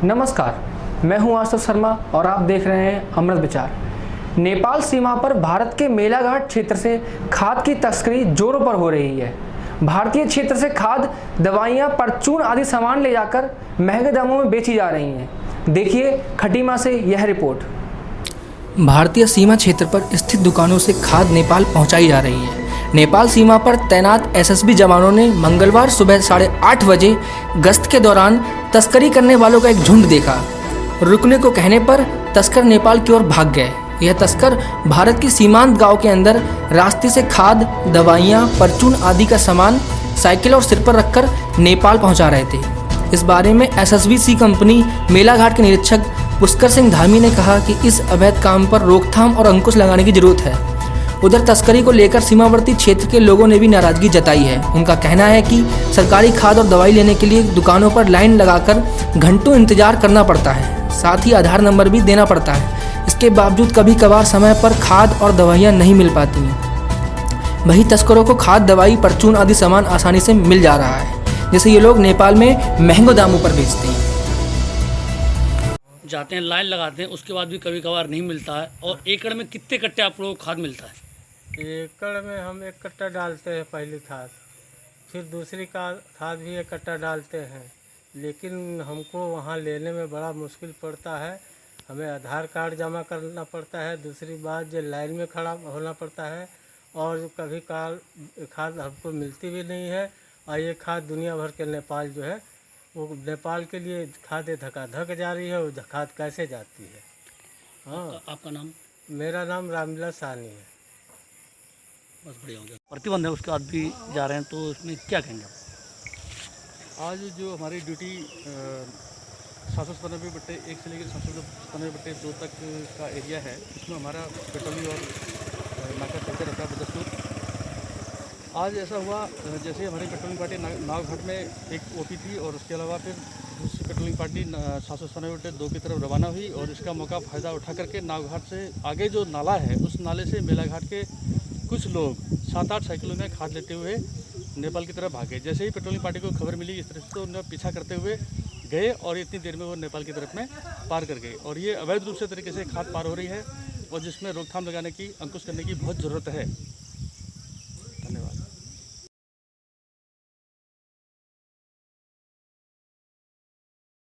नमस्कार, मैं हूं आशुतोष शर्मा और आप देख रहे हैं अमृत विचार। नेपाल सीमा पर भारत के मेलाघाट क्षेत्र से खाद की तस्करी जोरों पर हो रही है। भारतीय क्षेत्र से खाद, दवाइयां, परचून आदि सामान ले जाकर महंगे दामों में बेची जा रही हैं। देखिए खटीमा से यह रिपोर्ट। भारतीय सीमा क्षेत्र पर स्थित दुकानों से खाद नेपाल पहुंचाई जा रही है। नेपाल सीमा पर तैनात एसएसबी जवानों ने मंगलवार सुबह 8:30 बजे गश्त के दौरान तस्करी करने वालों का एक झुंड देखा। रुकने को कहने पर तस्कर नेपाल की ओर भाग गए। यह तस्कर भारत की सीमांत गांव के अंदर रास्ते से खाद, दवाइयां, परचून आदि का सामान साइकिल और सिर पर रखकर नेपाल पहुंचा रहे थे। इस बारे में एसएसबी सी कंपनी मेलाघाट के निरीक्षक पुष्कर सिंह धामी ने कहा कि इस अवैध काम पर रोकथाम और अंकुश लगाने की जरूरत है। उधर तस्करी को लेकर सीमावर्ती क्षेत्र के लोगों ने भी नाराजगी जताई है। उनका कहना है कि सरकारी खाद और दवाई लेने के लिए दुकानों पर लाइन लगाकर घंटों इंतजार करना पड़ता है, साथ ही आधार नंबर भी देना पड़ता है। इसके बावजूद कभी कभार समय पर खाद और दवाइयाँ नहीं मिल पाती हैं। वहीं तस्करों को खाद, दवाई, परचून आदि सामान आसानी से मिल जा रहा है, जिसे ये लोग नेपाल में महंगे दामों पर बेचते हैं। जाते हैं, लाइन लगाते हैं, उसके बाद भी कभी कभार नहीं मिलता है। और एकड़ में कितने कट्टे आप लोगों को खाद मिलता है? एकड़ में हम 1 कट्टा डालते हैं पहली खाद, फिर दूसरी खाद भी 1 कट्टा डालते हैं। लेकिन हमको वहाँ लेने में बड़ा मुश्किल पड़ता है। हमें आधार कार्ड जमा करना पड़ता है। दूसरी बात, जो लाइन में खड़ा होना पड़ता है। और कभी खाद हमको मिलती भी नहीं है। और ये खाद दुनिया भर के नेपाल जो है, वो नेपाल के लिए खाद धकाधक जा रही है। वो खाद कैसे जाती है? हाँ, आपका नाम? मेरा नाम रामविलास साहनी है। बस बढ़िया हो गया। प्रतिबंध है, उसके बाद भी जा रहे हैं, तो इसमें क्या कहेंगे आप? आज जो हमारी ड्यूटी 797/1 से लेकर 797/2 तक का एरिया है, उसमें हमारा पेट्रोलिंग और नाका चलते रहता है बदस्तूर। आज ऐसा हुआ, जैसे हमारी पेट्रोलिंग पार्टी नावघाट में एक ओपी थी और उसके अलावा फिर दूसरी पेट्रोलिंग पार्टी 797/2 की तरफ रवाना हुई। और इसका मौका फ़ायदा उठा करके नावघाट से आगे जो नाला है, उस नाले से मेलाघाट के कुछ लोग 7-8 साइकिलों में खाद लेते हुए नेपाल की तरफ भागे। जैसे ही पेट्रोलिंग पार्टी को खबर मिली, इस तरह से तो उन्हें पीछा करते हुए गए और इतनी देर में वो नेपाल की तरफ में पार कर गए। और ये अवैध रूप से तरीके से खाद पार हो रही है, और जिसमें रोकथाम लगाने की, अंकुश करने की बहुत ज़रूरत है।